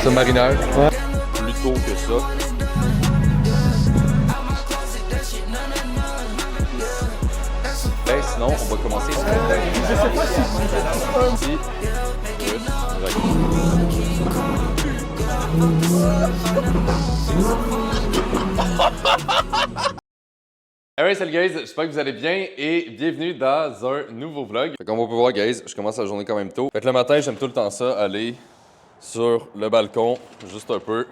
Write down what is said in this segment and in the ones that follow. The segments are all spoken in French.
Submariner. Ouais. Plus tôt que ça. Ben, sinon, on va commencer. Je sais pas si Alright, salut guys, j'espère que vous allez bien et bienvenue dans un nouveau vlog. Comme on peut voir guys, je commence la journée quand même tôt. Fait que le matin, j'aime tout le temps ça, aller sur le balcon, juste un peu,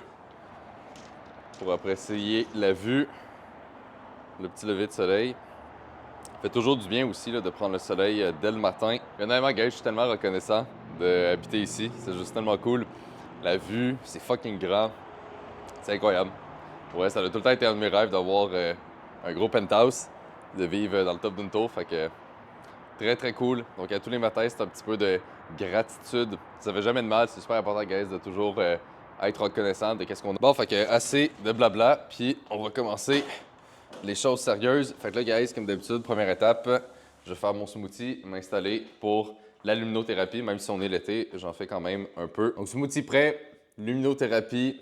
pour apprécier la vue, le petit lever de soleil. Ça fait toujours du bien aussi là, de prendre le soleil dès le matin. Honnêtement guys, je suis tellement reconnaissant d'habiter ici, c'est juste tellement cool. La vue, c'est fucking grand, c'est incroyable. Ouais, ça a tout le temps été un de mes rêves d'avoir un gros penthouse, de vivre dans le top d'une tour, fait que très très cool. Donc à tous les matins, c'est un petit peu de gratitude. Ça fait jamais de mal, c'est super important guys de toujours être reconnaissant de qu'est-ce qu'on a. Bon, fait que assez de blabla, puis on va commencer les choses sérieuses. Fait que là guys, comme d'habitude, première étape, je vais faire mon smoothie, m'installer pour la luminothérapie, même si on est l'été, j'en fais quand même un peu. Donc smoothie prêt, luminothérapie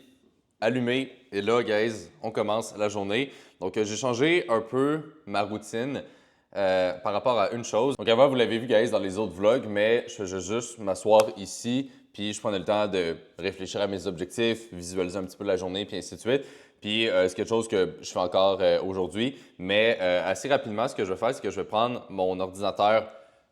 allumé. Et là, guys, on commence la journée. Donc, j'ai changé un peu ma routine par rapport à une chose. Donc, avant, vous l'avez vu, guys, dans les autres vlogs, mais je faisais juste m'asseoir ici, puis je prenais le temps de réfléchir à mes objectifs, visualiser un petit peu la journée, puis ainsi de suite. Puis, c'est quelque chose que je fais encore aujourd'hui. Mais assez rapidement, ce que je vais faire, c'est que je vais prendre mon ordinateur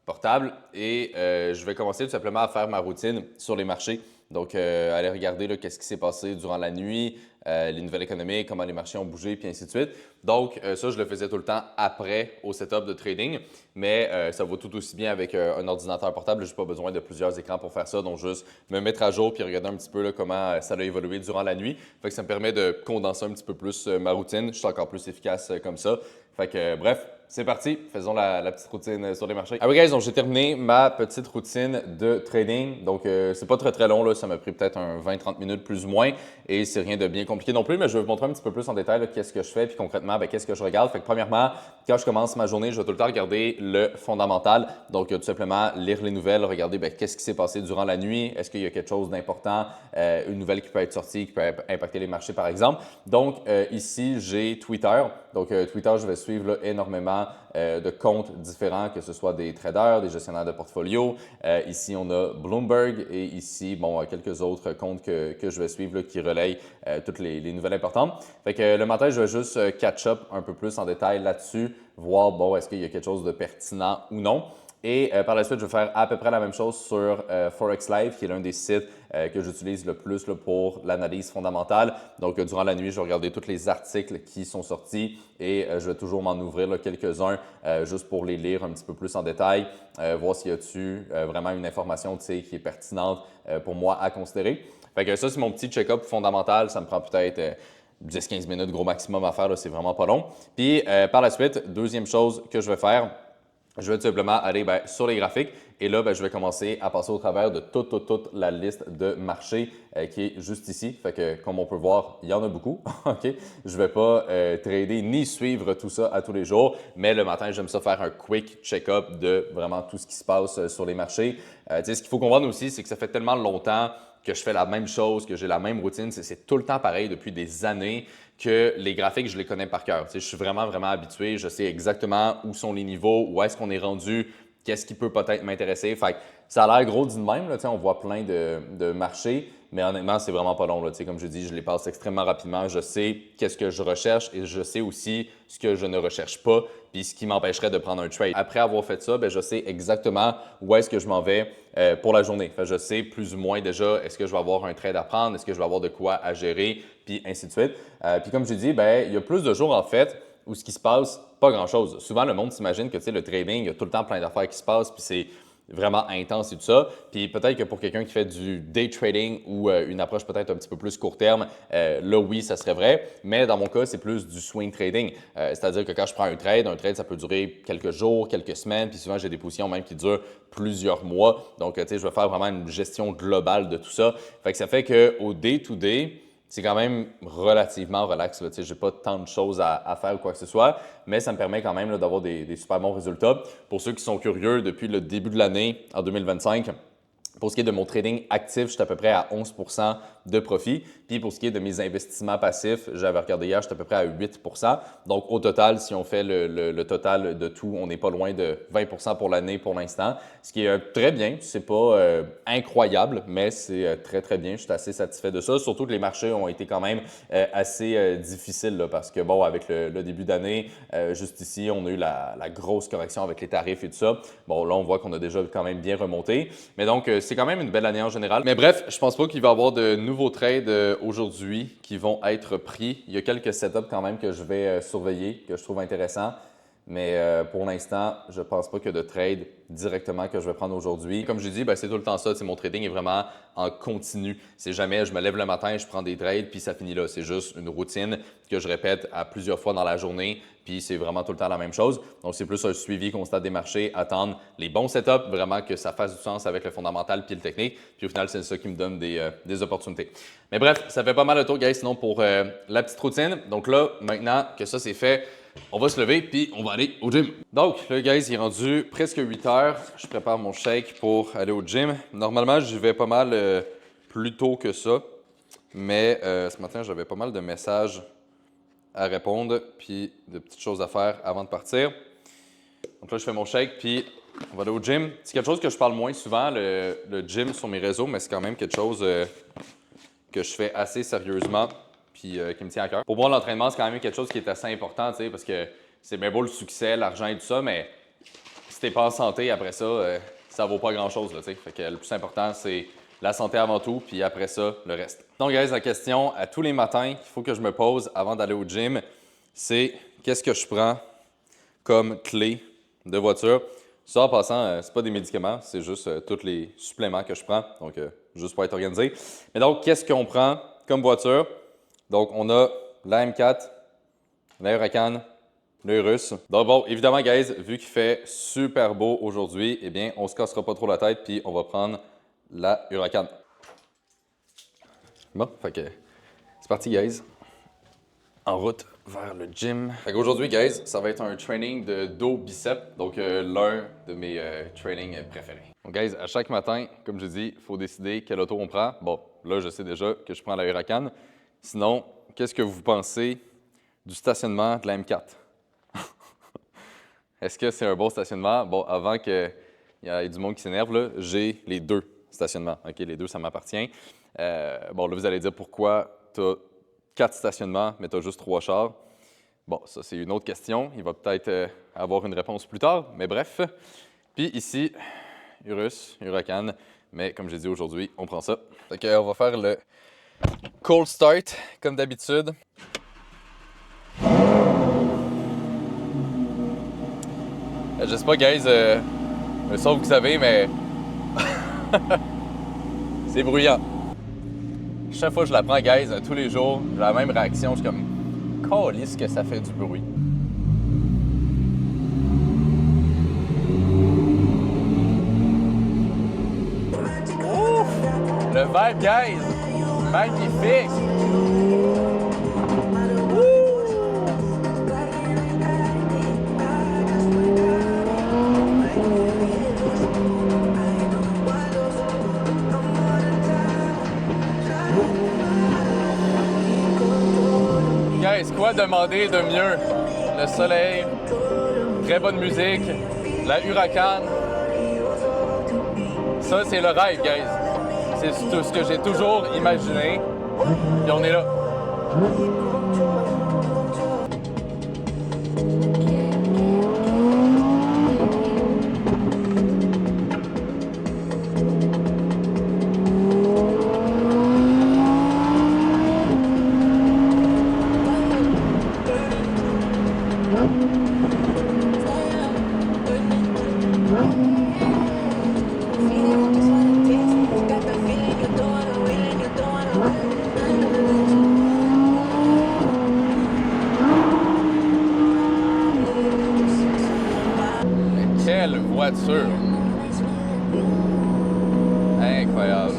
portable et je vais commencer tout simplement à faire ma routine sur les marchés. Donc, aller regarder qu'est-ce qui s'est passé durant la nuit, les nouvelles économiques, comment les marchés ont bougé, puis ainsi de suite. Donc, ça, je le faisais tout le temps après au setup de trading, mais ça vaut tout aussi bien avec un ordinateur portable. Je n'ai pas besoin de plusieurs écrans pour faire ça, donc juste me mettre à jour puis regarder un petit peu là, comment ça a évolué durant la nuit. Fait que ça me permet de condenser un petit peu plus ma routine. Je suis encore plus efficace comme ça. Fait que, bref, c'est parti, faisons la petite routine sur les marchés. Ah oui guys, donc j'ai terminé ma petite routine de trading. Donc c'est pas très long, là. Ça m'a pris peut-être un 20-30 minutes plus ou moins. Et c'est rien de bien compliqué non plus, mais je vais vous montrer un petit peu plus en détail qu'est-ce que je fais, puis concrètement, qu'est-ce que je regarde. Fait que premièrement, quand je commence ma journée, je vais tout le temps regarder le fondamental. Donc tout simplement lire les nouvelles, regarder qu'est-ce qui s'est passé durant la nuit, est-ce qu'il y a quelque chose d'important, une nouvelle qui peut être sortie, qui peut impacter les marchés par exemple. Donc ici, j'ai Twitter. Donc Twitter, je vais suivre là, énormément de comptes différents, que ce soit des traders, des gestionnaires de portfolio. Ici, on a Bloomberg et ici, bon, quelques autres comptes que je vais suivre là, qui relayent toutes les nouvelles importantes. Fait que le matin, je vais juste catch-up un peu plus en détail là-dessus, voir, bon, est-ce qu'il y a quelque chose de pertinent ou non. Et par la suite, je vais faire à peu près la même chose sur Forex Live, qui est l'un des sites que j'utilise le plus là, pour l'analyse fondamentale. Donc, durant la nuit, je vais regarder tous les articles qui sont sortis et je vais toujours m'en ouvrir quelques-uns juste pour les lire un petit peu plus en détail, voir s'il y a dessus vraiment une information qui est pertinente pour moi à considérer. Fait que ça, c'est mon petit check-up fondamental. Ça me prend peut-être 10-15 minutes gros maximum à faire, c'est vraiment pas long. Puis par la suite, deuxième chose que je vais faire, je vais tout simplement aller sur les graphiques et là, je vais commencer à passer au travers de toute la liste de marchés qui est juste ici. Fait que comme on peut voir, il y en a beaucoup. OK? Je ne vais pas trader ni suivre tout ça à tous les jours, mais le matin, j'aime ça faire un quick check-up de vraiment tout ce qui se passe sur les marchés. Ce qu'il faut comprendre aussi, c'est que ça fait tellement longtemps que je fais la même chose, que j'ai la même routine. C'est tout le temps pareil depuis des années que les graphiques, je les connais par cœur. Je suis vraiment habitué. Je sais exactement où sont les niveaux, où est-ce qu'on est rendu, qu'est-ce qui peut peut-être m'intéresser. Fait que ça a l'air gros d'une même. Là, on voit plein de marchés, mais honnêtement, c'est vraiment pas long. Là, comme je dis, je les passe extrêmement rapidement. Je sais qu'est-ce que je recherche et je sais aussi ce que je ne recherche pas puis ce qui m'empêcherait de prendre un trade. Après avoir fait ça, je sais exactement où est-ce que je m'en vais pour la journée. Fait, je sais plus ou moins déjà est-ce que je vais avoir un trade à prendre, est-ce que je vais avoir de quoi à gérer, puis ainsi de suite. Puis comme je dis, il y a plus de jours en fait où ce qui se passe, pas grand-chose. Souvent, le monde s'imagine que le trading, il y a tout le temps plein d'affaires qui se passent, puis c'est vraiment intense et tout ça. Puis peut-être que pour quelqu'un qui fait du day trading ou une approche peut-être un petit peu plus court terme, là oui, ça serait vrai. Mais dans mon cas, c'est plus du swing trading. C'est-à-dire que quand je prends un trade, ça peut durer quelques jours, quelques semaines, puis souvent j'ai des positions même qui durent plusieurs mois. Donc, je vais faire vraiment une gestion globale de tout ça. Fait que ça fait qu'au day-to-day, c'est quand même relativement relax. Je n'ai pas tant de choses à faire ou quoi que ce soit, mais ça me permet quand même d'avoir des super bons résultats. Pour ceux qui sont curieux, depuis le début de l'année, en 2025, Pour ce qui est de mon trading actif, je suis à peu près à 11% de profit. Puis pour ce qui est de mes investissements passifs, j'avais regardé hier, je suis à peu près à 8%. Donc au total, si on fait le total de tout, on n'est pas loin de 20% pour l'année pour l'instant. Ce qui est très bien. C'est pas incroyable, mais c'est très très bien. Je suis assez satisfait de ça. Surtout que les marchés ont été quand même assez difficiles là, parce que bon, avec le début d'année, juste ici, on a eu la grosse correction avec les tarifs et tout ça. Bon, là, on voit qu'on a déjà quand même bien remonté. Mais donc, c'est quand même une belle année en général. Mais bref, je pense pas qu'il va y avoir de nouveaux trades aujourd'hui qui vont être pris. Il y a quelques setups quand même que je vais surveiller, que je trouve intéressants. Mais pour l'instant, je pense pas qu'il y a de trade directement que je vais prendre aujourd'hui. Comme je dis, c'est tout le temps ça. Mon trading est vraiment en continu. C'est jamais je me lève le matin, je prends des trades, puis ça finit là. C'est juste une routine que je répète à plusieurs fois dans la journée, puis c'est vraiment tout le temps la même chose. Donc, c'est plus un suivi constant des marchés, attendre les bons setups, vraiment que ça fasse du sens avec le fondamental puis le technique. Puis au final, c'est ça qui me donne des opportunités. Mais bref, ça fait pas mal le tour, guys, sinon pour la petite routine. Donc là, maintenant que ça c'est fait, on va se lever puis on va aller au gym. Donc là, guys, il est rendu presque 8 heures. Je prépare mon shake pour aller au gym. Normalement, j'y vais pas mal plus tôt que ça. Mais ce matin, j'avais pas mal de messages à répondre puis de petites choses à faire avant de partir. Donc là, je fais mon shake puis on va aller au gym. C'est quelque chose que je parle moins souvent, le gym sur mes réseaux, mais c'est quand même quelque chose que je fais assez sérieusement puis qui me tient à cœur. Pour moi, l'entraînement, c'est quand même quelque chose qui est assez important, tu sais, parce que c'est bien beau le succès, l'argent et tout ça, mais si t'es pas en santé après ça, ça vaut pas grand-chose, tu sais. Fait que le plus important, c'est la santé avant tout, puis après ça, le reste. Donc, guys, la question à tous les matins qu'il faut que je me pose avant d'aller au gym, c'est qu'est-ce que je prends comme clé de voiture? Ça, en passant, c'est pas des médicaments, c'est juste tous les suppléments que je prends, donc juste pour être organisé. Mais donc, qu'est-ce qu'on prend comme voiture? Donc, on a la M4, la Huracan, le Urus. Donc bon, évidemment, guys, vu qu'il fait super beau aujourd'hui, eh bien, on se cassera pas trop la tête, puis on va prendre la Huracan. Bon, fait que c'est parti, guys. En route vers le gym. Fait qu'aujourd'hui, guys, ça va être un training de dos bicep, donc l'un de mes trainings préférés. Donc, guys, à chaque matin, comme je dis, il faut décider quelle auto on prend. Bon, là, je sais déjà que je prends la Huracan. Sinon, qu'est-ce que vous pensez du stationnement de la M4? Est-ce que c'est un bon stationnement? Bon, avant qu'il y ait du monde qui s'énerve, là, j'ai les deux stationnements. OK, les deux, ça m'appartient. Bon, là, vous allez dire pourquoi tu as 4 stationnements, mais tu as juste 3 chars. Bon, ça, c'est une autre question. Il va peut-être avoir une réponse plus tard, mais bref. Puis ici, Urus, Huracan, mais comme j'ai dit aujourd'hui, on prend ça. Fait qu'on va faire le cold start, comme d'habitude. Je sais pas, guys, le son que vous savez, mais c'est bruyant. Chaque fois que je la prends, guys, tous les jours, j'ai la même réaction. Je suis comme, calisse que ça fait du bruit. Ouf! Le vibe, guys! Magnifique! Guys, quoi demander de mieux? Le soleil, très bonne musique, la Huracan. Ça, c'est le rêve, guys. C'est tout ce que j'ai toujours imaginé. Et on est là. Quelle voiture! Incroyable!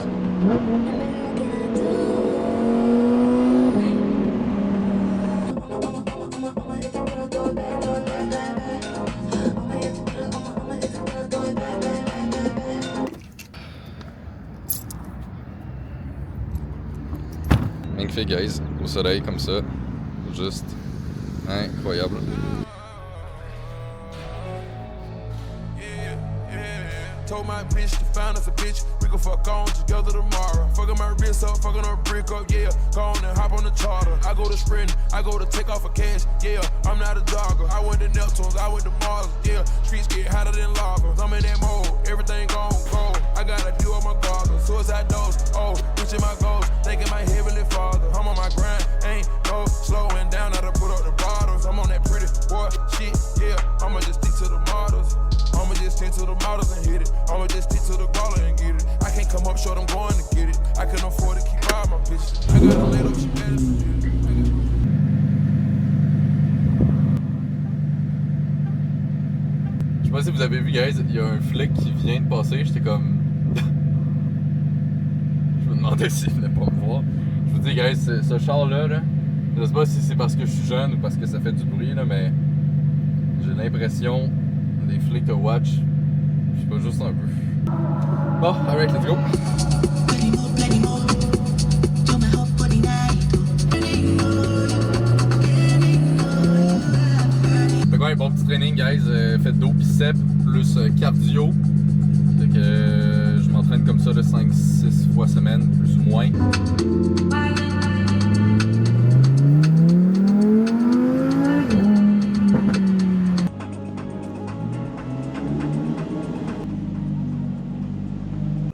magnifique, guys. Au soleil, comme ça. Juste incroyable. Told my bitch to find us a bitch. We can fuck on together tomorrow. Fucking my wrist up, fucking her brick up, yeah. Go on and hop on the charter. I go to sprint, I go to take off for cash, yeah. I'm not a jogger. I went to Neptunes, I went to Mars, yeah. Streets get hotter than lava. I'm in that mode, everything gon' go. I gotta do all my goggles. Suicide dose, oh, reaching my goals. Thanking my heavenly father. I'm on my grind, ain't no slowing down. I done put up the bottles. I'm on that pretty boy shit, yeah. I'ma just stick to the models. I'ma just stick to the models and hit it. I'ma just stick to the baller and get it. I can't come up short, I'm going to get it. I can afford to keep all my bitches. I got a little she better. Je sais pas si vous avez vu, guys, il y a un flic qui vient de passer. J'étais comme. Je me demandais s'il venait pas me voir. Je vous dis, guys, ce char-là, là, je sais pas si c'est parce que je suis jeune ou parce que ça fait du bruit, là, mais j'ai l'impression des flics au watch. Je sais pas, juste un peu. Bon, alright, let's go. Fait quoi, un bon petit training, guys. Faites dos, biceps, plus cardio. Fait que je m'entraîne comme ça 5-6 fois semaine, plus ou moins.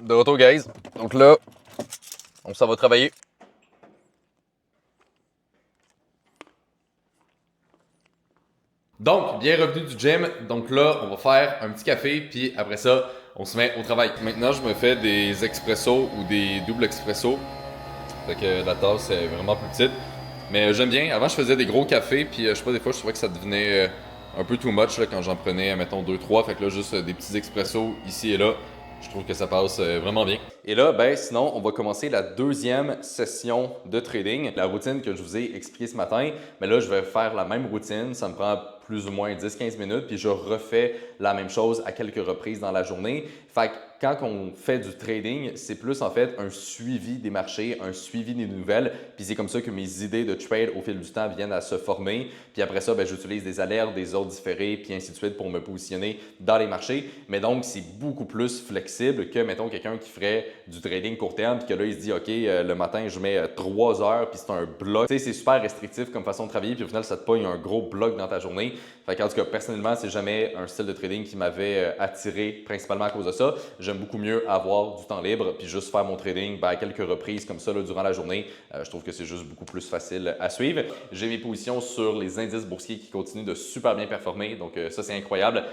De retour, guys. Donc là, on s'en va travailler. Donc, bien revenu du gym. Donc là, on va faire un petit café, puis après ça, on se met au travail. Maintenant, je me fais des expressos ou des doubles expressos. Fait que la tasse est vraiment plus petite. Mais j'aime bien. Avant, je faisais des gros cafés, puis je sais pas, des fois, je trouvais que ça devenait un peu too much là, quand j'en prenais, mettons, 2-3. Fait que là, juste des petits expressos ici et là. Je trouve que ça passe vraiment bien. Et là, ben sinon, on va commencer la deuxième session de trading. La routine que je vous ai expliquée ce matin, mais là, je vais faire la même routine. Ça me prend plus ou moins 10-15 minutes, puis je refais la même chose à quelques reprises dans la journée. Fait que quand on fait du trading, c'est plus en fait un suivi des marchés, un suivi des nouvelles, puis c'est comme ça que mes idées de trade au fil du temps viennent à se former. Puis après ça, ben, j'utilise des alertes, des ordres différés, puis ainsi de suite pour me positionner dans les marchés. Mais donc, c'est beaucoup plus flexible que, mettons, quelqu'un qui ferait du trading court terme, puis que là, il se dit, OK, le matin, je mets 3 heures, puis c'est un bloc. Tu sais, c'est super restrictif comme façon de travailler, puis au final, ça te pogne un gros bloc dans ta journée. Fait qu'en tout cas, personnellement, c'est jamais un style de trading qui m'avait attiré, principalement à cause de ça. J'aime beaucoup mieux avoir du temps libre puis juste faire mon trading à quelques reprises comme ça là, durant la journée. Je trouve que c'est juste beaucoup plus facile à suivre. J'ai mes positions sur les indices boursiers qui continuent de super bien performer. Donc ça, c'est incroyable.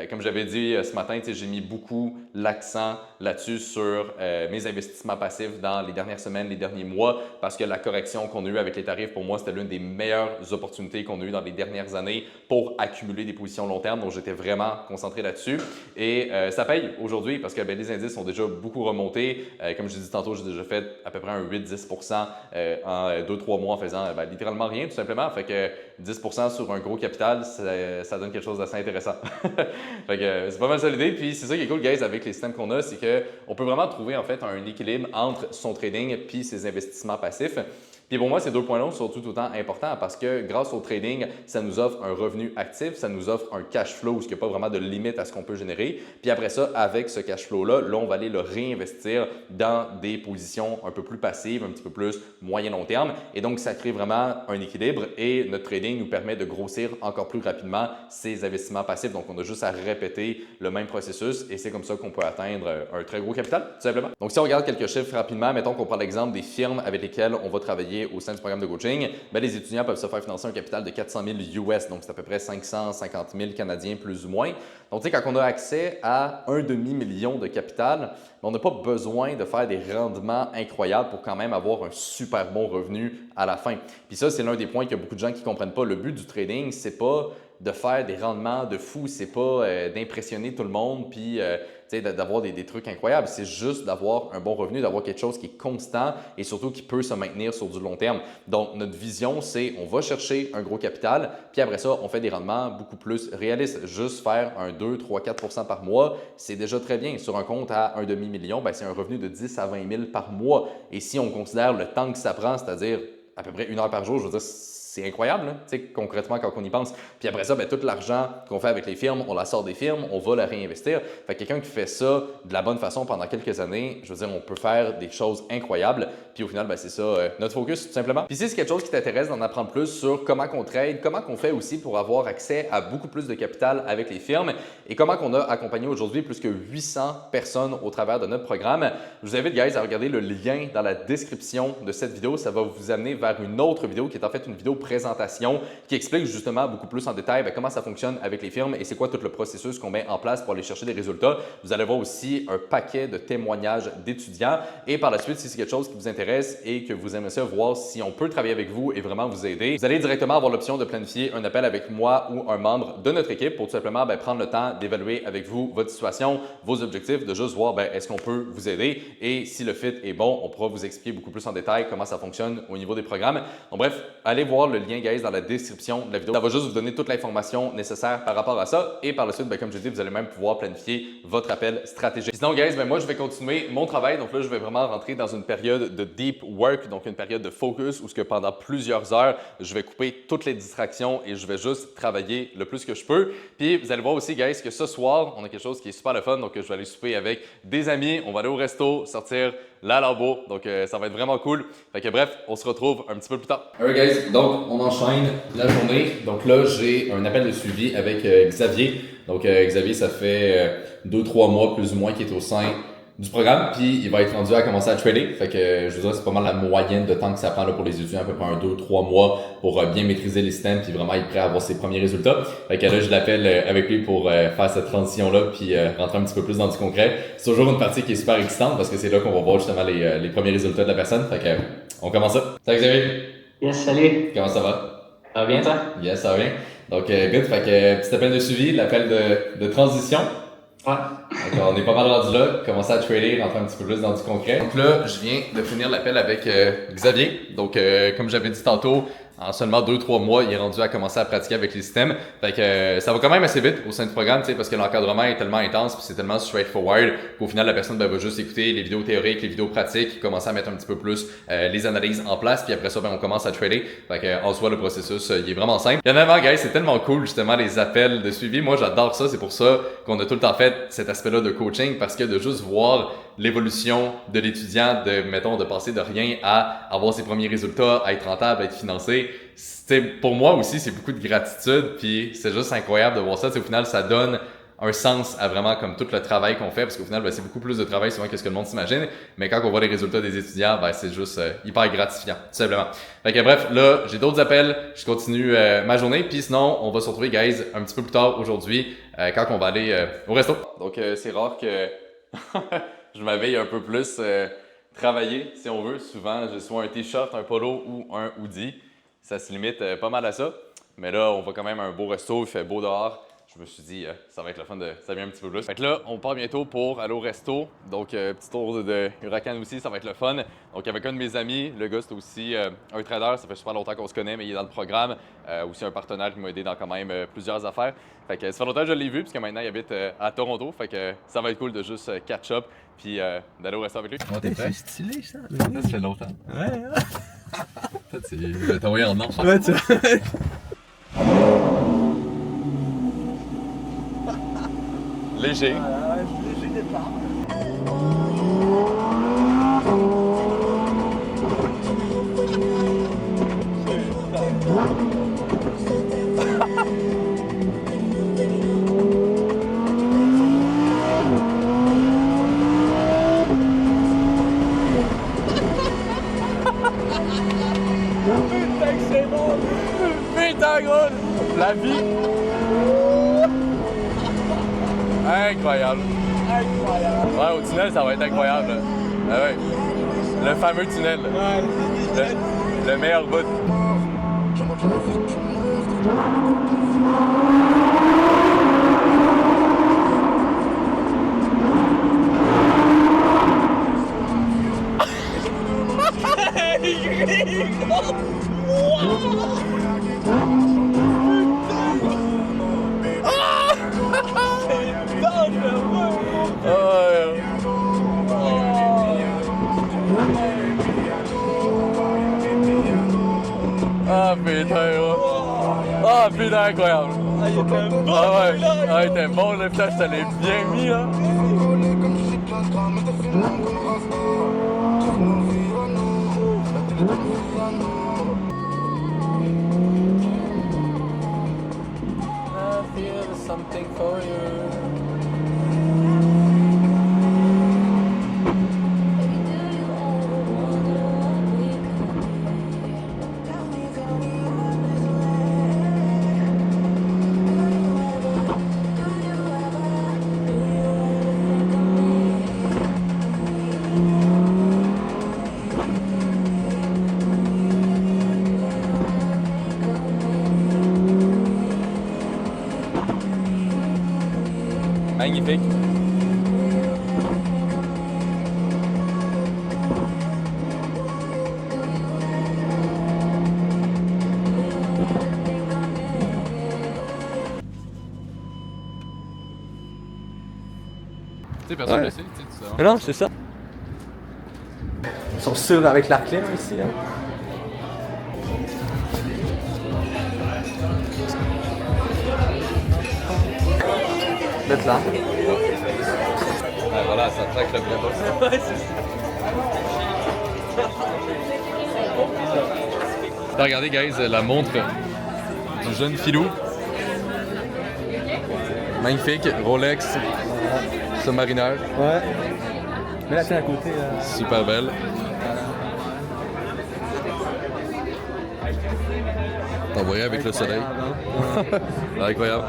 Comme j'avais dit ce matin, j'ai mis beaucoup l'accent là-dessus sur mes investissements passifs dans les dernières semaines, les derniers mois, parce que la correction qu'on a eue avec les tarifs, pour moi, c'était l'une des meilleures opportunités qu'on a eues dans les dernières années pour accumuler des positions long terme. Donc, j'étais vraiment concentré là-dessus. Et ça paye aujourd'hui parce que les indices ont déjà beaucoup remonté. Comme je l'ai dit tantôt, j'ai déjà fait à peu près un 8-10% en 2-3 mois en faisant littéralement rien, tout simplement. Fait que 10% sur un gros capital, ça donne quelque chose d'assez intéressant. Fait que c'est pas mal ça l'idée. Puis c'est ça qui est cool, guys, avec les systèmes qu'on a, c'est qu'on peut vraiment trouver en fait un équilibre entre son trading puis ses investissements passifs. Puis pour moi, ces deux points-là sont tout autant importants parce que grâce au trading, ça nous offre un revenu actif, ça nous offre un cash flow où il n'y a pas vraiment de limite à ce qu'on peut générer. Puis après ça, avec ce cash flow-là, on va aller le réinvestir dans des positions un peu plus passives, un petit peu plus moyen-long terme. Et donc, ça crée vraiment un équilibre et notre trading nous permet de grossir encore plus rapidement ces investissements passifs. Donc, on a juste à répéter le même processus et c'est comme ça qu'on peut atteindre un très gros capital, tout simplement. Donc, si on regarde quelques chiffres rapidement, mettons qu'on prend l'exemple des firmes avec lesquelles on va travailler au sein du programme de coaching, les étudiants peuvent se faire financer un capital de 400 000 US, donc c'est à peu près 550 000 Canadiens plus ou moins. Donc, tu sais, quand on a accès à un demi-million de capital, on n'a pas besoin de faire des rendements incroyables pour quand même avoir un super bon revenu à la fin. Puis ça, c'est l'un des points qu'il y a beaucoup de gens qui ne comprennent pas. Le but du trading, c'est pas de faire des rendements de fou, c'est pas d'impressionner tout le monde puis d'avoir des trucs incroyables. C'est juste d'avoir un bon revenu, d'avoir quelque chose qui est constant et surtout qui peut se maintenir sur du long terme. Donc, notre vision, c'est on va chercher un gros capital puis après ça, on fait des rendements beaucoup plus réalistes. Juste faire un 2, 3, 4% par mois, c'est déjà très bien. Sur un compte à un demi-million, c'est un revenu de 10 à 20 000 par mois. Et si on considère le temps que ça prend, c'est-à-dire à peu près 1 heure par jour. Je veux dire, c'est incroyable, là, concrètement, quand on y pense. Puis après ça, ben, tout l'argent qu'on fait avec les firmes, on la sort des firmes, on va la réinvestir. Fait que quelqu'un qui fait ça de la bonne façon pendant quelques années, je veux dire, on peut faire des choses incroyables. Puis au final, ben, c'est ça notre focus, tout simplement. Puis si c'est quelque chose qui t'intéresse d'en apprendre plus sur comment qu'on trade, comment qu'on fait aussi pour avoir accès à beaucoup plus de capital avec les firmes et comment qu'on a accompagné aujourd'hui plus que 800 personnes au travers de notre programme, je vous invite, guys, à regarder le lien dans la description de cette vidéo. Ça va vous amener vers une autre vidéo qui est en fait une vidéo présentation qui explique justement beaucoup plus en détail comment ça fonctionne avec les firmes et c'est quoi tout le processus qu'on met en place pour aller chercher des résultats. Vous allez voir aussi un paquet de témoignages d'étudiants et par la suite, si c'est quelque chose qui vous intéresse et que vous aimez ça, voir si on peut travailler avec vous et vraiment vous aider, vous allez directement avoir l'option de planifier un appel avec moi ou un membre de notre équipe pour tout simplement prendre le temps d'évaluer avec vous votre situation, vos objectifs, de juste voir est-ce qu'on peut vous aider et si le fit est bon, on pourra vous expliquer beaucoup plus en détail comment ça fonctionne au niveau des programmes. Donc bref, allez voir le lien, guys, dans la description de la vidéo. Ça va juste vous donner toute l'information nécessaire par rapport à ça. Et par la suite, comme je l'ai dit, vous allez même pouvoir planifier votre appel stratégique. Puis sinon, guys, moi, je vais continuer mon travail. Donc là, je vais vraiment rentrer dans une période de deep work, donc une période de focus où pendant plusieurs heures, je vais couper toutes les distractions et je vais juste travailler le plus que je peux. Puis vous allez voir aussi, guys, que ce soir, on a quelque chose qui est super le fun. Donc je vais aller souper avec des amis. On va aller au resto, sortir la Lambeau. Donc ça va être vraiment cool. Fait que bref, on se retrouve un petit peu plus tard. Alright guys, donc on enchaîne la journée. Donc là, j'ai un appel de suivi avec Xavier. Donc Xavier, ça fait 2-3 mois plus ou moins qu'il est au sein du programme, puis il va être rendu à commencer à trader. Fait que je veux dire, c'est pas mal la moyenne de temps que ça prend là, pour les étudiants, à peu près 2-3 mois pour bien maîtriser les systèmes, puis vraiment être prêt à avoir ses premiers résultats. Fait que là, je l'appelle avec lui pour faire cette transition-là, puis rentrer un petit peu plus dans du concret. C'est toujours une partie qui est super excitante parce que c'est là qu'on va voir justement les premiers résultats de la personne. Fait que on commence ça. Salut Xavier! Yes, salut! Comment ça va? Ça va bien, toi? Yes, ça va bien. Donc, good. Fait que petit appel de suivi, l'appel de transition. Ouais. Donc, on est pas mal rendu là, commencer à trader, rentrer un petit peu plus dans du concret. Donc là, je viens de finir l'appel avec Xavier. Donc, comme j'avais dit tantôt, en seulement 2-3 mois, il est rendu à commencer à pratiquer avec les systèmes. Fait que ça va quand même assez vite au sein du programme, tu sais, parce que l'encadrement est tellement intense puis c'est tellement straightforward qu'au final, la personne va juste écouter les vidéos théoriques, les vidéos pratiques, commencer à mettre un petit peu plus les analyses en place, puis après ça, on commence à trader. Fait que en soi, le processus, il est vraiment simple. Et honnêtement, guys, c'est tellement cool justement les appels de suivi. Moi, j'adore ça. C'est pour ça qu'on a tout le temps fait cet aspect-là de coaching, parce que de juste voir l'évolution de l'étudiant, de passer de rien à avoir ses premiers résultats, à être rentable, à être financé. Pour moi aussi, c'est beaucoup de gratitude, puis c'est juste incroyable de voir ça. Au final, ça donne un sens à vraiment comme tout le travail qu'on fait, parce qu'au final, c'est beaucoup plus de travail souvent que ce que le monde s'imagine, mais quand on voit les résultats des étudiants, c'est juste hyper gratifiant, tout simplement. Fait que bref, là, j'ai d'autres appels, je continue ma journée, puis sinon, on va se retrouver, guys, un petit peu plus tard aujourd'hui, quand on va aller au resto. Donc, c'est rare que je m'éveille un peu plus travailler, si on veut. Souvent, j'ai soit un t-shirt, un polo ou un hoodie. Ça se limite pas mal à ça. Mais là, on va quand même à un beau resto, il fait beau dehors. Je me suis dit, ça va être le fun de s'habiller un petit peu plus. Fait que là, on part bientôt pour aller au resto. Donc, petit tour de Huracan aussi, ça va être le fun. Donc, avec un de mes amis, le gars, c'est aussi un trader. Ça fait super longtemps qu'on se connaît, mais il est dans le programme. Aussi un partenaire qui m'a aidé dans quand même plusieurs affaires. Fait que ça fait longtemps que je l'ai vu, puisque maintenant, il habite à Toronto. Fait que ça va être cool de juste catch up puis d'aller au resto avec lui. Oh, t'es prêt? C'est stylé, ça. Ça fait longtemps. Ouais. En fait, je vais t'envoyer en enfant. Ouais, tu Léger. Léger départ. Putain que c'est bon! Putain gros! La vie! Incroyable. Incroyable! Ouais, au tunnel, ça va être incroyable. Là. Ah ouais. Le fameux tunnel. Là. Ouais. Le meilleur bout. Ah putain, incroyable! Ah, il était bon, Ah ouais, là, ah, il était bon, le putain, je te l'ai bien mis là! I feel something for you. Magnifique. Tu sais, personne ne le sait, tu sais, tout ça. Non, c'est ça. Ils sont sûrs avec la clim ici. Hein. D'être là. Ah, voilà, ça traque le bien. Ouais, c'est ça. Regardez, guys, la montre du jeune filou. Magnifique, Rolex, Submariner. Ouais. Mais la tienne à côté. Là. Super belle. Envoyé avec le soleil. Incroyable.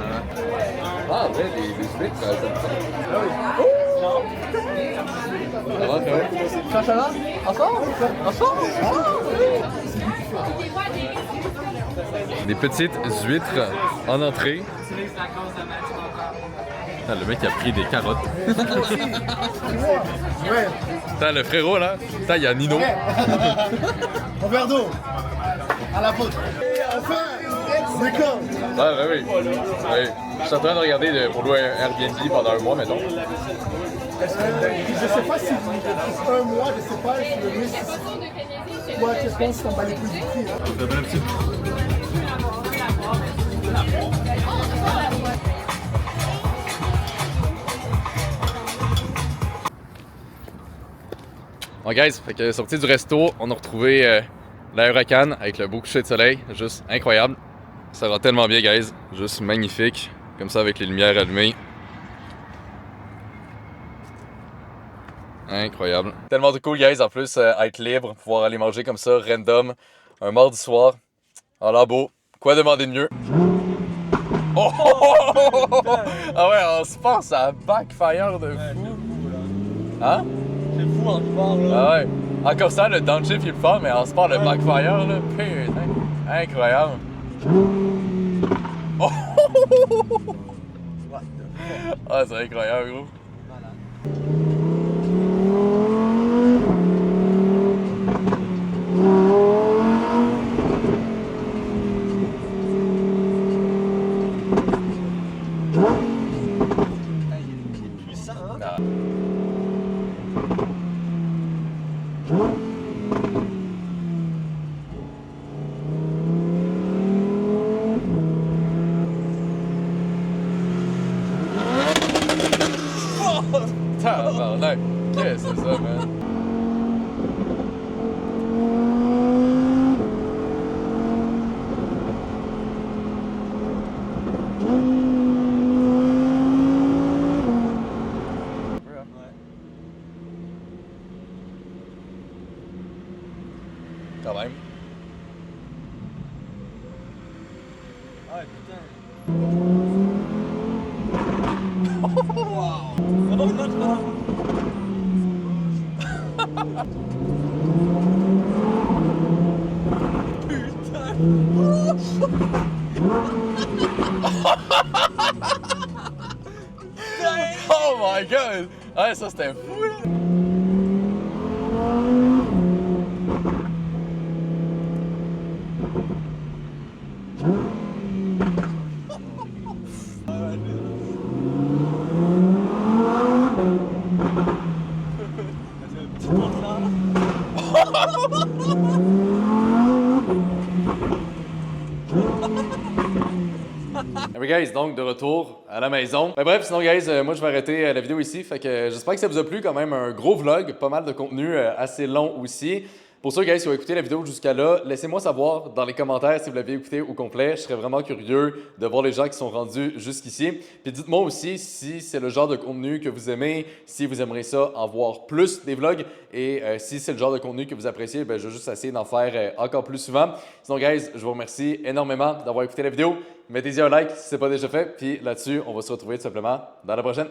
Ah, ouais, les Smiths, ça va, Quand ça va? Ensemble? Des petites huîtres en entrée. Ah, le mec a pris des carottes. Putain, le frérot là, putain, il y a Nino. Un verre d'eau à la vôtre. Enfin, c'est quand? Ah, ben oui. Oui. Je suis en train de regarder pour louer un Airbnb pendant un mois, mettons. Je sais pas si un mois, je sais pas si le risque. Toi, tu penses qu'on va les plus vite. Bon, guys, fait que sorti du resto, on a retrouvé la Huracan avec le beau coucher de soleil. Juste incroyable. Ça va tellement bien, guys. Juste magnifique. Comme ça, avec les lumières allumées. Incroyable. Tellement de cool, guys. En plus, être libre, pouvoir aller manger comme ça, random, un mardi soir, en lambeau. Quoi demander de mieux? Oh! Ah ouais, on se pense à backfire de fou. Hein? C'est fou en sport, là. Ah ouais. Encore ça, le downshift il est fort, mais en sport, le backfire, là, putain. Incroyable. Oh! Ah, c'est incroyable, gros. Tabarnak! Qu'est-ce que c'est ça, man? Quand même. Ah, putain. Oh my god! Ah, ça c'était fou, là! Hey guys, donc de retour à la maison. Ben bref, sinon guys, moi je vais arrêter la vidéo ici. Fait que j'espère que ça vous a plu quand même. Un gros vlog, pas mal de contenu assez long aussi. Pour ceux guys qui ont écouté la vidéo jusqu'à là, laissez-moi savoir dans les commentaires si vous l'avez écouté au complet. Je serais vraiment curieux de voir les gens qui sont rendus jusqu'ici. Puis dites-moi aussi si c'est le genre de contenu que vous aimez, si vous aimeriez ça en voir plus des vlogs. Et si c'est le genre de contenu que vous appréciez, ben, je vais juste essayer d'en faire encore plus souvent. Sinon guys, je vous remercie énormément d'avoir écouté la vidéo. Mettez-y un like si ce n'est pas déjà fait. Puis là-dessus, on va se retrouver tout simplement dans la prochaine.